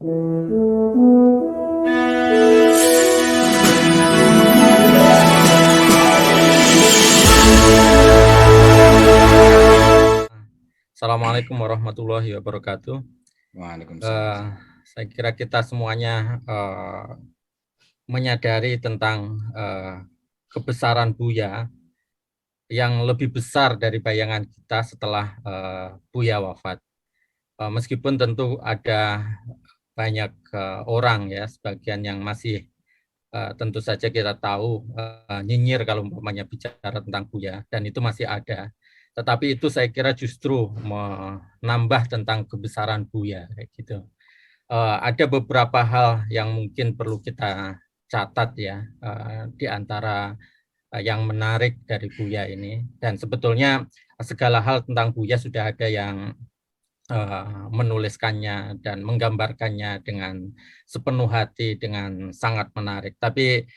Assalamualaikum warahmatullahi wabarakatuh. Waalaikumsalam. Saya kira kita semuanya menyadari tentang kebesaran Buya yang lebih besar dari bayangan kita setelah Buya wafat. Meskipun tentu ada banyak orang ya, sebagian yang masih tentu saja kita tahu nyinyir kalau umpamanya bicara tentang Buya, dan itu masih ada. Tetapi itu saya kira justru menambah tentang kebesaran Buya, kayak gitu. Ada beberapa hal yang mungkin perlu kita catat ya, di antara yang menarik dari Buya ini. Dan sebetulnya segala hal tentang Buya sudah ada yang menuliskannya dan menggambarkannya dengan sepenuh hati, dengan sangat menarik. Tapi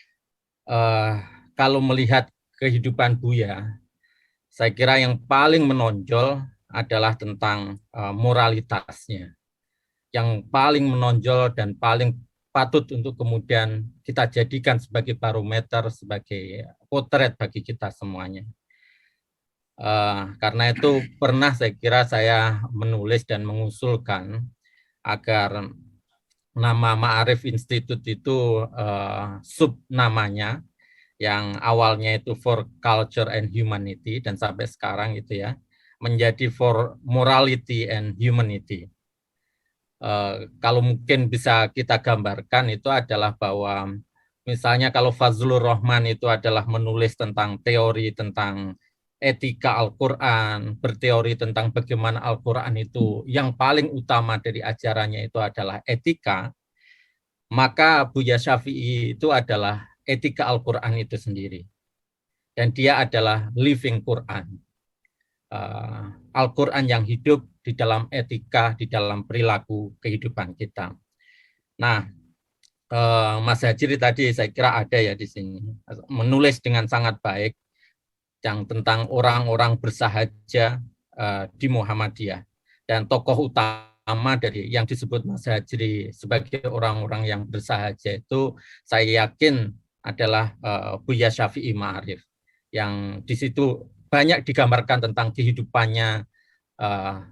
kalau melihat kehidupan Buya, saya kira yang paling menonjol adalah tentang moralitasnya. Yang paling menonjol dan paling patut untuk kemudian kita jadikan sebagai barometer, sebagai potret bagi kita semuanya. Karena itu pernah saya kira saya menulis dan mengusulkan agar nama Ma'arif Institute itu sub namanya, yang awalnya itu for culture and humanity dan sampai sekarang itu ya menjadi for morality and humanity. Kalau mungkin bisa kita gambarkan itu adalah bahwa misalnya kalau Fazlur Rahman itu adalah menulis tentang teori tentang etika Al-Quran, berteori tentang bagaimana Al-Quran itu yang paling utama dari ajarannya itu adalah etika, maka Buya Syafi'i itu adalah etika Al-Quran itu sendiri. Dan dia adalah living Quran. Al-Quran yang hidup di dalam etika, di dalam perilaku kehidupan kita. Nah, Mas Hajri tadi saya kira ada ya di sini, menulis dengan sangat baik yang tentang orang-orang bersahaja di Muhammadiyah. Dan tokoh utama dari yang disebut Mas Hajri sebagai orang-orang yang bersahaja itu saya yakin adalah Buya Syafi'i Ma'arif, yang di situ banyak digambarkan tentang kehidupannya,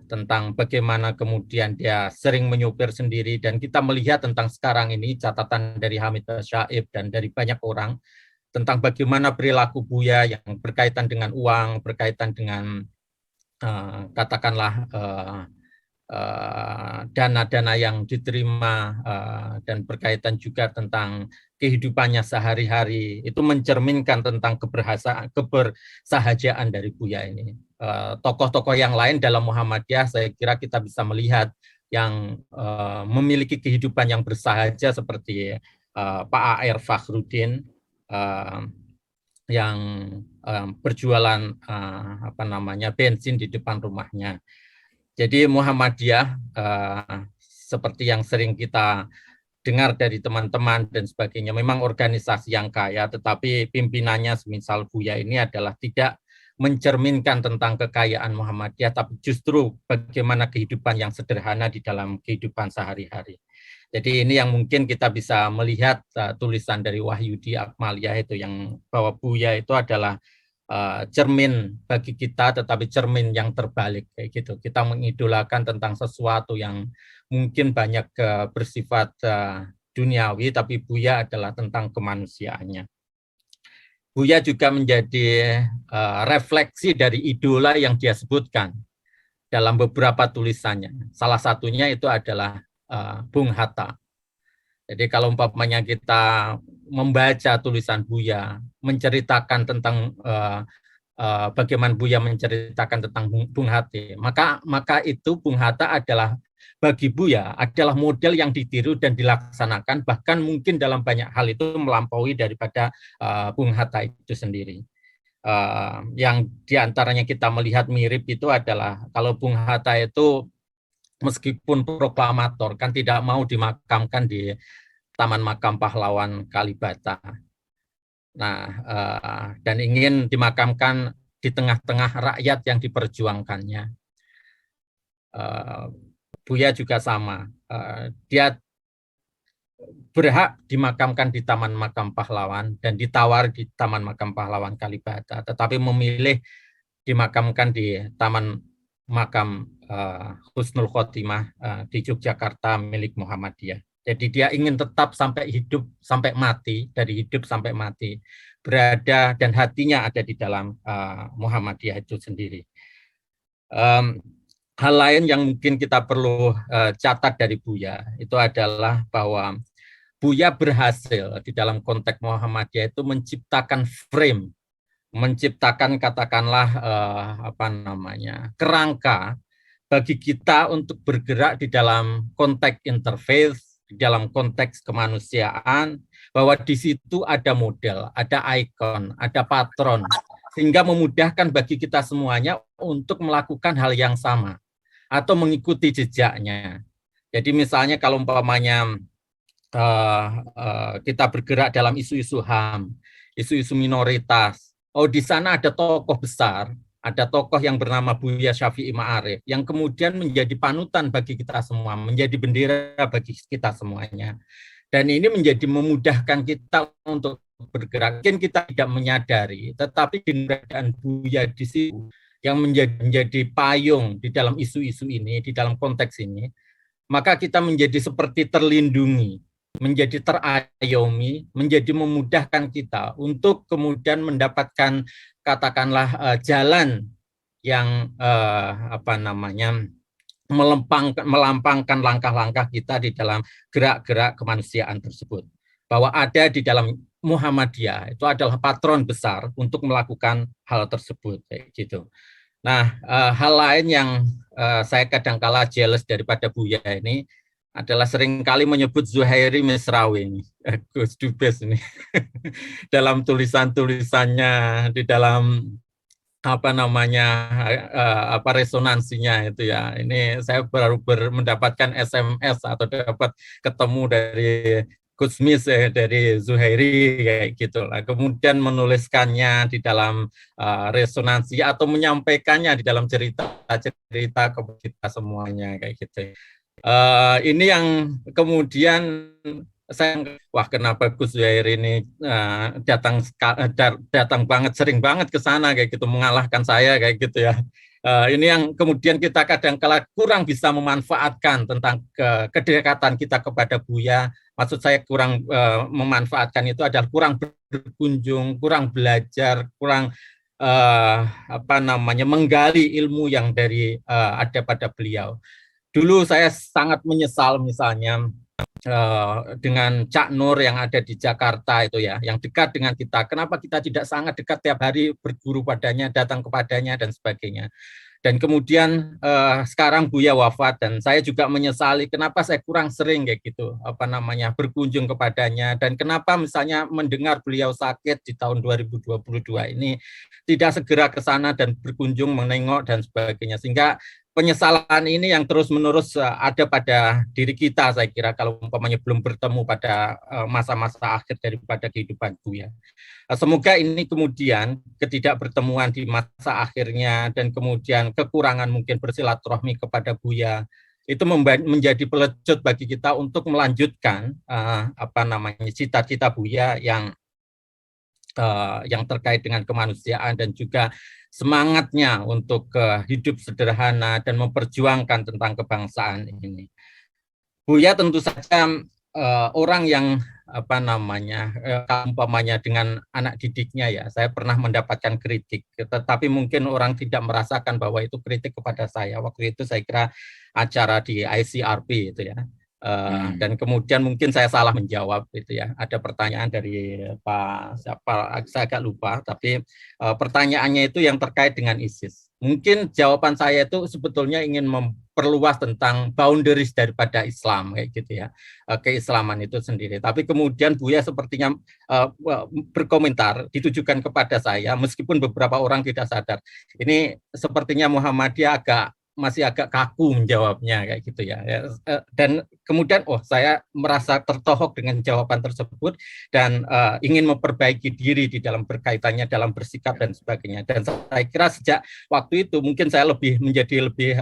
tentang bagaimana kemudian dia sering menyupir sendiri, dan kita melihat tentang sekarang ini catatan dari Hamid Basyaib dan dari banyak orang tentang bagaimana perilaku Buya yang berkaitan dengan uang, berkaitan dengan katakanlah dana-dana yang diterima dan berkaitan juga tentang kehidupannya sehari-hari, itu mencerminkan tentang kebersahajaan dari Buya ini. Tokoh-tokoh yang lain dalam Muhammadiyah saya kira kita bisa melihat yang memiliki kehidupan yang bersahaja seperti Pak A.R. Fakhruddin yang berjualan bensin di depan rumahnya. Jadi Muhammadiyah seperti yang sering kita dengar dari teman-teman dan sebagainya, memang organisasi yang kaya, tetapi pimpinannya semisal Buya ini adalah tidak mencerminkan tentang kekayaan Muhammadiyah, tapi justru bagaimana kehidupan yang sederhana di dalam kehidupan sehari-hari. Jadi ini yang mungkin kita bisa melihat tulisan dari Wahyudi Akmaliyah itu, yang bahwa Buya itu adalah cermin bagi kita, tetapi cermin yang terbalik kayak gitu. Kita mengidolakan tentang sesuatu yang mungkin banyak bersifat duniawi, tapi Buya adalah tentang kemanusiaannya. Buya juga menjadi refleksi dari idola yang dia sebutkan dalam beberapa tulisannya. Salah satunya itu adalah Bung Hatta. Jadi kalau umpamanya kita membaca tulisan Buya, menceritakan tentang bagaimana Buya menceritakan tentang Bung Hatta, maka itu Bung Hatta adalah bagi Buya adalah model yang ditiru dan dilaksanakan, bahkan mungkin dalam banyak hal itu melampaui daripada Bung Hatta itu sendiri. Yang diantaranya kita melihat mirip itu adalah kalau Bung Hatta itu meskipun proklamator kan tidak mau dimakamkan di Taman Makam Pahlawan Kalibata. Nah, dan ingin dimakamkan di tengah-tengah rakyat yang diperjuangkannya. Buya juga sama. Dia berhak dimakamkan di Taman Makam Pahlawan dan ditawar di Taman Makam Pahlawan Kalibata, tetapi memilih dimakamkan di Taman Makam Husnul Khotimah di Yogyakarta milik Muhammadiyah. Jadi dia ingin tetap sampai hidup, sampai mati, dari hidup sampai mati, berada dan hatinya ada di dalam Muhammadiyah itu sendiri. Hal lain yang mungkin kita perlu catat dari Buya itu adalah bahwa Buya berhasil di dalam konteks Muhammadiyah itu menciptakan frame, menciptakan katakanlah kerangka bagi kita untuk bergerak di dalam konteks interfaith, di dalam konteks kemanusiaan, bahwa di situ ada model, ada ikon, ada patron, sehingga memudahkan bagi kita semuanya untuk melakukan hal yang sama atau mengikuti jejaknya. Jadi misalnya kalau umpamanya kita bergerak dalam isu-isu HAM, isu-isu minoritas, di sana ada tokoh besar, ada tokoh yang bernama Buya Syafi'i Ma'arif, yang kemudian menjadi panutan bagi kita semua, menjadi bendera bagi kita semuanya. Dan ini menjadi memudahkan kita untuk bergerak. Mungkin kita tidak menyadari, tetapi keberadaan Buya di situ yang menjadi payung di dalam isu-isu ini, di dalam konteks ini, maka kita menjadi seperti terlindungi, menjadi terayomi, menjadi memudahkan kita untuk kemudian mendapatkan katakanlah jalan yang melampangkan langkah-langkah kita di dalam gerak-gerak kemanusiaan tersebut. Bahwa ada di dalam Muhammadiyah itu adalah patron besar untuk melakukan hal tersebut, kayak gitu. Nah, hal lain yang saya kadangkala jealous daripada Buya ini adalah seringkali menyebut Zuhairi Misrawi ini, Gus Dubes ini, dalam tulisan-tulisannya, di dalam resonansinya itu ya. Ini saya baru mendapatkan SMS atau dapat ketemu dari Gusmis dari Zuhairi kayak gitulah. Kemudian menuliskannya di dalam resonansi atau menyampaikannya di dalam cerita-cerita ke kita semuanya kayak gitu. Ini yang kemudian saya kenapa Gus Zuhairi ini datang banget, sering banget ke sana kayak gitu, mengalahkan saya kayak gitu ya. Ini yang kemudian kita kadang-kala kurang bisa memanfaatkan tentang kedekatan kita kepada Buya. Maksud saya kurang memanfaatkan itu adalah kurang berkunjung, kurang belajar, kurang menggali ilmu yang ada pada beliau. Dulu saya sangat menyesal misalnya dengan Cak Nur yang ada di Jakarta itu ya, yang dekat dengan kita. Kenapa kita tidak sangat dekat tiap hari berguru padanya, datang kepadanya dan sebagainya. Dan kemudian sekarang Buya wafat dan saya juga menyesali kenapa saya kurang sering kayak gitu berkunjung kepadanya, dan kenapa misalnya mendengar beliau sakit di tahun 2022 ini tidak segera ke sana dan berkunjung menengok dan sebagainya, sehingga penyesalan ini yang terus-menerus ada pada diri kita, saya kira, kalau umpamanya belum bertemu pada masa-masa akhir daripada kehidupan Buya. Semoga ini kemudian ketidakbertemuan di masa akhirnya dan kemudian kekurangan mungkin bersilaturahmi kepada Buya itu menjadi pelecut bagi kita untuk melanjutkan cita-cita Buya yang terkait dengan kemanusiaan dan juga semangatnya untuk hidup sederhana dan memperjuangkan tentang kebangsaan ini. Buya tentu saja orang yang umpamanya dengan anak didiknya ya, saya pernah mendapatkan kritik, tetapi mungkin orang tidak merasakan bahwa itu kritik kepada saya. Waktu itu saya kira acara di ICRP itu ya. Dan kemudian mungkin saya salah menjawab itu ya. Ada pertanyaan dari Pak siapa, saya agak lupa, tapi pertanyaannya itu yang terkait dengan ISIS. Mungkin jawaban saya itu sebetulnya ingin memperluas tentang boundaries daripada Islam kayak gitu ya, keislaman itu sendiri. Tapi kemudian Buya sepertinya berkomentar ditujukan kepada saya, meskipun beberapa orang tidak sadar. Ini sepertinya Muhammadiyah masih agak kaku menjawabnya kayak gitu ya. Dan kemudian saya merasa tertohok dengan jawaban tersebut dan ingin memperbaiki diri di dalam berkaitannya dalam bersikap dan sebagainya. Dan saya kira sejak waktu itu mungkin saya menjadi lebih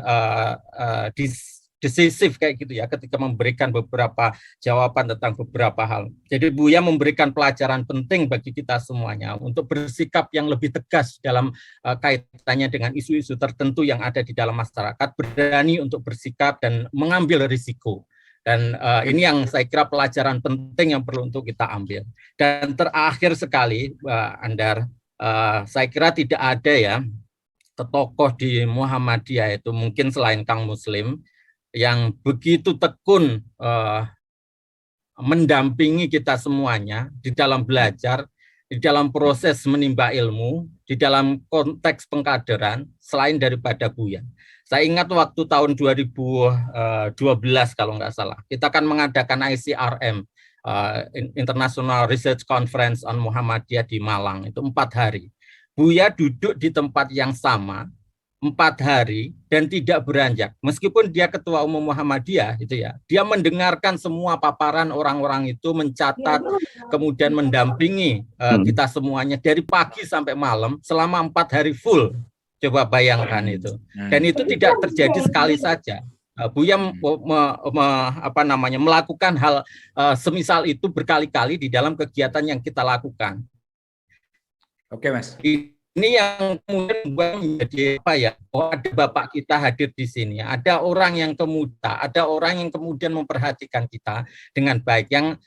decisif kayak gitu ya, ketika memberikan beberapa jawaban tentang beberapa hal. Jadi Buya memberikan pelajaran penting bagi kita semuanya untuk bersikap yang lebih tegas dalam kaitannya dengan isu-isu tertentu yang ada di dalam masyarakat, berani untuk bersikap dan mengambil risiko. Dan ini yang saya kira pelajaran penting yang perlu untuk kita ambil. Dan terakhir sekali, Andar, saya kira tidak ada ya tokoh di Muhammadiyah itu mungkin selain Kang Muslim yang begitu tekun mendampingi kita semuanya di dalam belajar, di dalam proses menimba ilmu, di dalam konteks pengkaderan selain daripada Buya. Saya ingat waktu tahun 2012 kalau nggak salah, kita akan mengadakan ICRM, International Research Conference on Muhammadiyah di Malang, itu 4 hari. Buya duduk di tempat yang sama 4 hari dan tidak beranjak. Meskipun dia ketua umum Muhammadiyah, itu ya, dia mendengarkan semua paparan orang-orang itu, mencatat, kemudian mendampingi kita semuanya dari pagi sampai malam selama 4 hari full. Coba bayangkan itu. Dan itu tidak terjadi sekali saja. Buya melakukan hal semisal itu berkali-kali di dalam kegiatan yang kita lakukan. Oke, Mas. Ini yang kemudian menjadi apa ya? Oh, ada bapak kita hadir di sini. Ada orang yang kemudian, ada orang yang kemudian memperhatikan kita dengan baik. Yang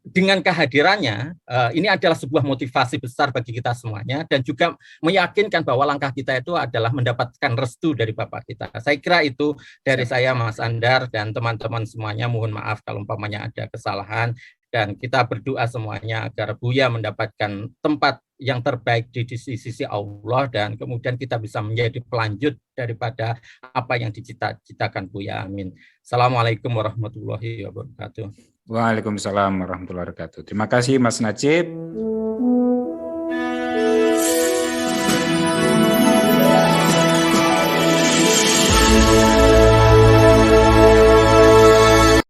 dengan kehadirannya ini adalah sebuah motivasi besar bagi kita semuanya dan juga meyakinkan bahwa langkah kita itu adalah mendapatkan restu dari bapak kita. Saya kira itu dari saya, Mas Andar, dan teman-teman semuanya. Mohon maaf kalau umpamanya ada kesalahan. Dan kita berdoa semuanya agar Buya mendapatkan tempat yang terbaik di sisi Allah dan kemudian kita bisa menjadi pelanjut daripada apa yang dicita-citakan Buya. Amin. Assalamualaikum warahmatullahi wabarakatuh. Waalaikumsalam warahmatullahi wabarakatuh. Terima kasih Mas Najib.